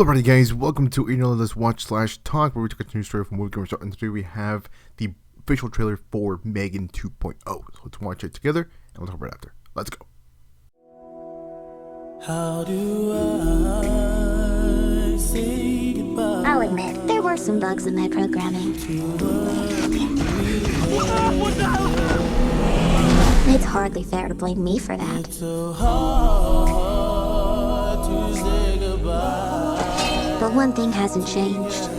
Alrighty guys, welcome to another sWatch/talk where we take a new story from movie gamer start, and today we have the official trailer for M3GAN 2.0. So let's watch it together and we'll talk right after. Let's go. How do I say goodbye? I'll admit, there were some bugs in my programming. It's hardly fair to blame me for that. So hard to say goodbye. But one thing hasn't changed.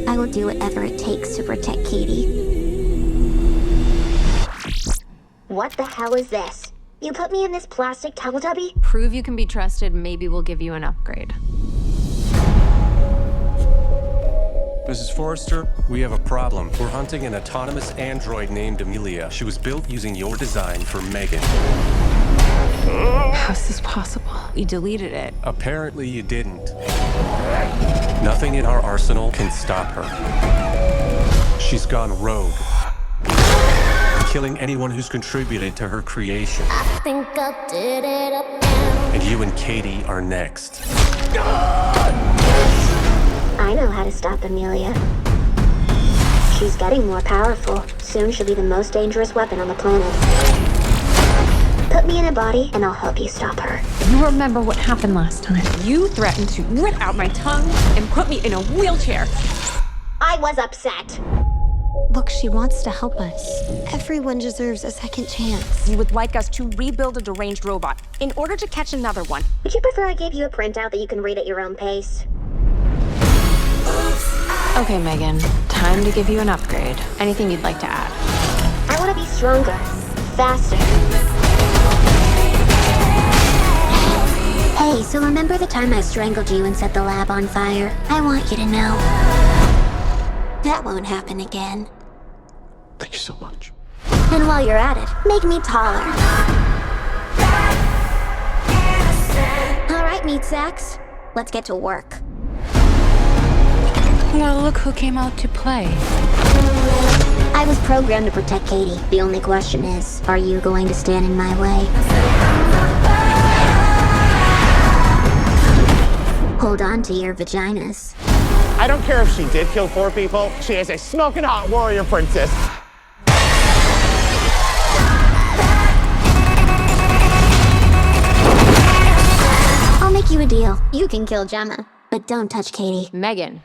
I will do whatever it takes to protect Katie. What the hell is this? You put me in this plastic Teletubby? Prove you can be trusted, maybe we'll give you an upgrade. Mrs. Forrester, we have a problem. We're hunting an autonomous android named Amelia. She was built using your design for M3GAN. How's this possible? We deleted it. Apparently you didn't. Nothing in our arsenal can stop her. She's gone rogue, killing anyone who's contributed to her creation. I think I did it again. And you and Katie are next. I know how to stop Amelia. She's getting more powerful. Soon she'll be the most dangerous weapon on the planet. Put me in a body and I'll help you stop her. You remember what happened last time. You threatened to rip out my tongue and put me in a wheelchair. I was upset. Look, she wants to help us. Everyone deserves a second chance. You would like us to rebuild a deranged robot in order to catch another one. Would you prefer I gave you a printout that you can read at your own pace? Okay, M3GAN, time to give you an upgrade. Anything you'd like to add? I want to be stronger, faster. Hey, so remember the time I strangled you and set the lab on fire? I want you to know that won't happen again. Thank you so much. And while you're at it, make me taller. All right, meat sacks, let's get to work. Well, look who came out to play. I was programmed to protect Katie. The only question is, are you going to stand in my way? Hold on to your vaginas. I don't care if she did kill 4 people. She is a smoking hot warrior princess. I'll make you a deal. You can kill Gemma, but don't touch Katie. M3GAN.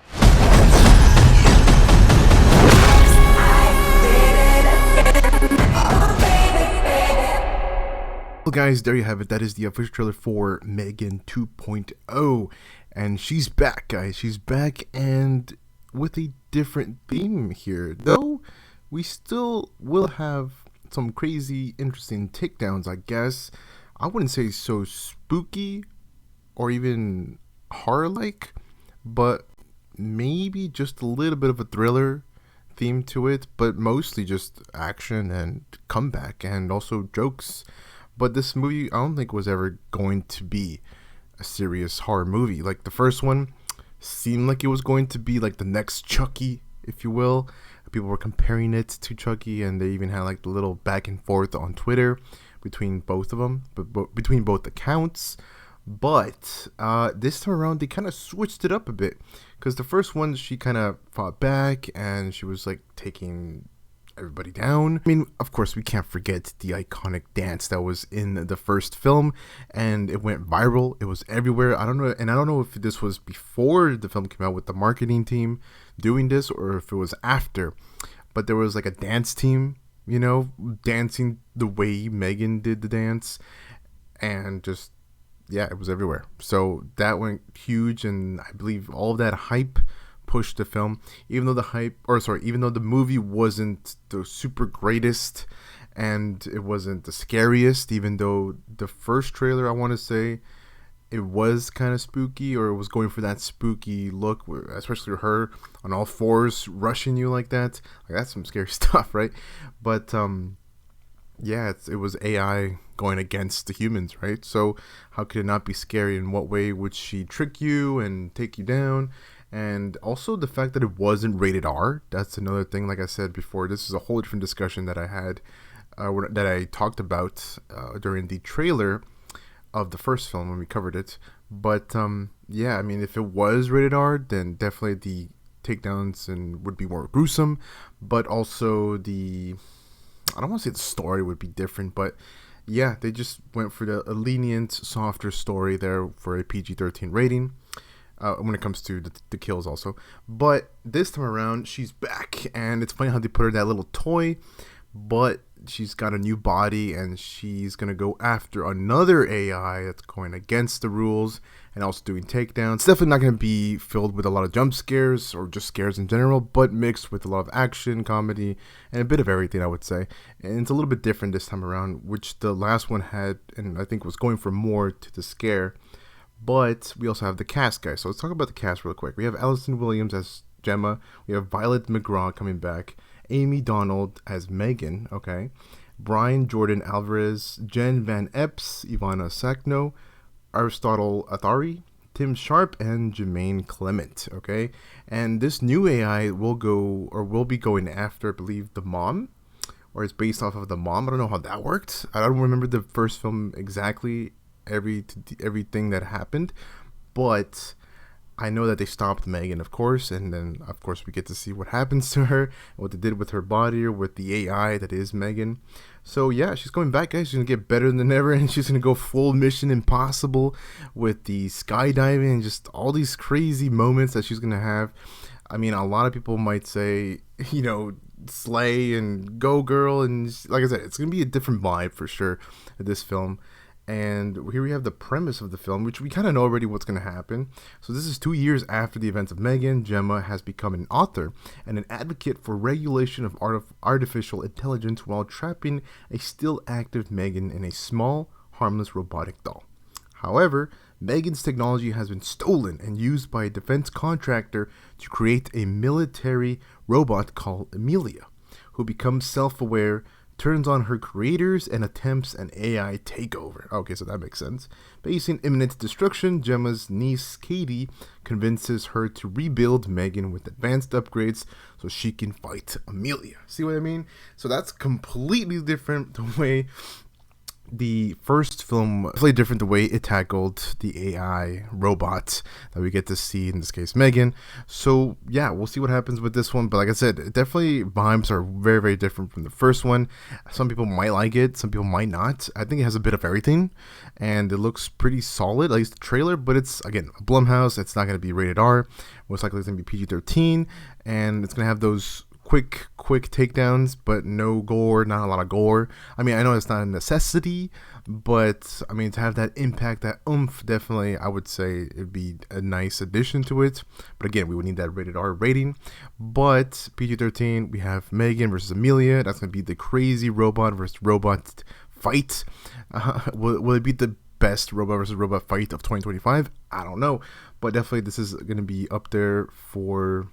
Well guys, there you have it. That is the official trailer for M3GAN 2.0. And she's back, guys. She's back, and with a different theme here. Though, we still will have some crazy, interesting takedowns, I guess. I wouldn't say so spooky or even horror-like, but maybe just a little bit of a thriller theme to it, but mostly just action and comeback and also jokes. But this movie, I don't think was ever going to be a serious horror movie. Like the first one seemed like it was going to be like the next Chucky, if you will. People were comparing it to Chucky, and they even had like the little back and forth on Twitter between both of them, between both accounts. But this time around, they kind of switched it up a bit, because the first one, she kind of fought back and she was like taking everybody down. I mean, of course, we can't forget the iconic dance that was in the first film, and it went viral. It was everywhere. I don't know if this was before the film came out with the marketing team doing this, or if it was after. But there was like a dance team, you know, dancing the way M3GAN did the dance, and just, yeah, it was everywhere. So that went huge, and I believe all of that hype pushed the film, even though the movie wasn't the super greatest and it wasn't the scariest, even though the first trailer, I want to say, it was kind of spooky, or it was going for that spooky look, especially her on all fours rushing you like that. Like, that's some scary stuff, right? But yeah, it was AI going against the humans, right? So how could it not be scary? In what way would she trick you and take you down? And also the fact that it wasn't rated R, that's another thing. Like I said before, this is a whole different discussion that I had, that I talked about during the trailer of the first film when we covered it. But yeah, I mean, if it was rated R, then definitely the takedowns and would be more gruesome, but also I don't want to say the story would be different, but yeah, they just went for a lenient, softer story there for a PG-13 rating. When it comes to the kills also. But this time around, she's back, and it's funny how they put her that little toy, but she's got a new body, and she's going to go after another AI that's going against the rules and also doing takedowns. It's definitely not going to be filled with a lot of jump scares or just scares in general, but mixed with a lot of action, comedy, and a bit of everything, I would say. And it's a little bit different this time around, which the last one had, and I think was going for more to the scare. But we also have the cast, guys. So let's talk about the cast real quick. We have Allison Williams as Gemma. We have Violet McGraw coming back. Amy Donald as Megan, okay. Brian Jordan Alvarez. Jen Van Epps. Ivana Sakno. Aristotle Athari. Tim Sharp. And Jermaine Clement, okay. And this new AI will be going after, I believe, the mom. Or it's based off of the mom. I don't know how that worked. I don't remember the first film exactly. Everything that happened, but I know that they stopped Megan, of course, and then of course we get to see what happens to her, what they did with her body or with the AI that is Megan. So yeah, she's going back, guys. She's gonna get better than ever, and she's gonna go full Mission Impossible with the skydiving and just all these crazy moments that she's gonna have. I mean, a lot of people might say, slay and go girl, and like I said, it's gonna be a different vibe for sure at this film. And here we have the premise of the film, which we kind of know already what's going to happen. So this is 2 years after the events of Megan. Gemma has become an author and an advocate for regulation of artificial intelligence while trapping a still active Megan in a small, harmless robotic doll. However, Megan's technology has been stolen and used by a defense contractor to create a military robot called Amelia, who becomes self-aware, turns on her creators, and attempts an AI takeover. Okay, so that makes sense. Facing imminent destruction, Gemma's niece, Katie, convinces her to rebuild Megan with advanced upgrades so she can fight Amelia. See what I mean? So that's completely different the way the first film, completely different the way it tackled the AI robot that we get to see, in this case Megan. So yeah, we'll see what happens with this one, but like I said, definitely vibes are very, very different from the first one. Some people might like it, some people might not. I think it has a bit of everything, and it looks pretty solid, at least the trailer, but it's, again, a Blumhouse. It's not going to be rated R. Most likely it's going to be PG-13, and it's going to have those quick takedowns, but no gore, not a lot of gore. I mean, I know it's not a necessity, but I mean, to have that impact, that oomph, definitely, I would say it'd be a nice addition to it. But again, we would need that rated R rating. But PG-13, we have Megan versus Amelia. That's going to be the crazy robot versus robot fight. Will it be the best robot versus robot fight of 2025? I don't know, but definitely this is going to be up there for,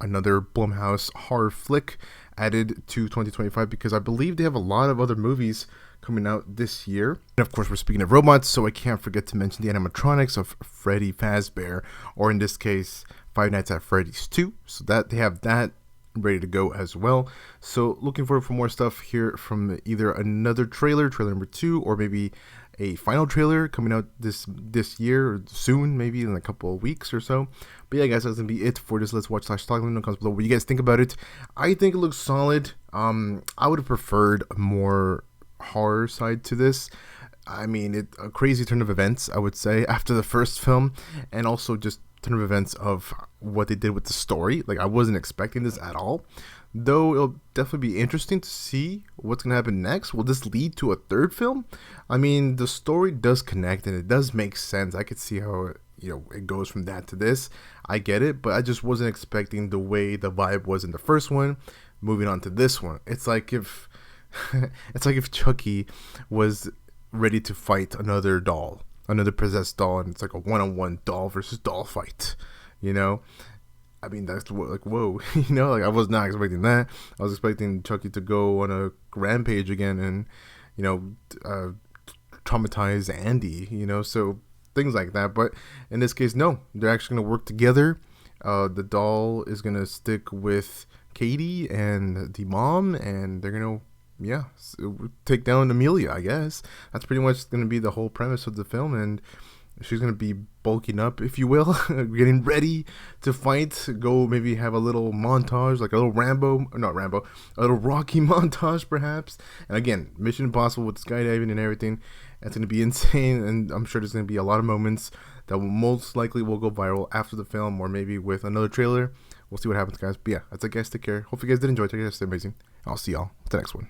another Blumhouse horror flick added to 2025, because I believe they have a lot of other movies coming out this year. And of course, we're speaking of robots, so I can't forget to mention the animatronics of Freddy Fazbear, or in this case, Five Nights at Freddy's 2. So that they have that ready to go as well. So looking forward for more stuff here from either another trailer number 2, or maybe a final trailer coming out this year, or soon, maybe in a couple of weeks or so. But yeah, guys, that's gonna be it for this Let's Watch / Talk. Let me know below what you guys think about it. I think it looks solid. I would have preferred a more horror side to this. I mean, a crazy turn of events, I would say, after the first film, and also just turn of events of what they did with the story. Like, I wasn't expecting this at all. Though it'll definitely be interesting to see what's going to happen next. Will this lead to a third film? I mean, the story does connect and it does make sense. I could see how it goes from that to this. I get it, but I just wasn't expecting the way the vibe was in the first one, moving on to this one. It's like if Chucky was ready to fight another doll, another possessed doll, and it's like a one-on-one doll versus doll fight, I mean, that's like, whoa, like, I was not expecting that. I was expecting Chucky to go on a rampage again and, traumatize Andy, so things like that. But in this case, no, they're actually going to work together. The doll is going to stick with Katie and the mom, and they're going to, take down Amelia, I guess. That's pretty much going to be the whole premise of the film, and She's gonna be bulking up, if you will, getting ready to fight. Go maybe have a little montage, like a little a little Rocky montage perhaps. And again, Mission Impossible with skydiving and everything. It's gonna be insane, and I'm sure there's gonna be a lot of moments that will most likely will go viral after the film, or maybe with another trailer. We'll see what happens, guys. But yeah, that's it, guys. Take care. Hope you guys did enjoy. Take care. Stay amazing. I'll see y'all at the next one.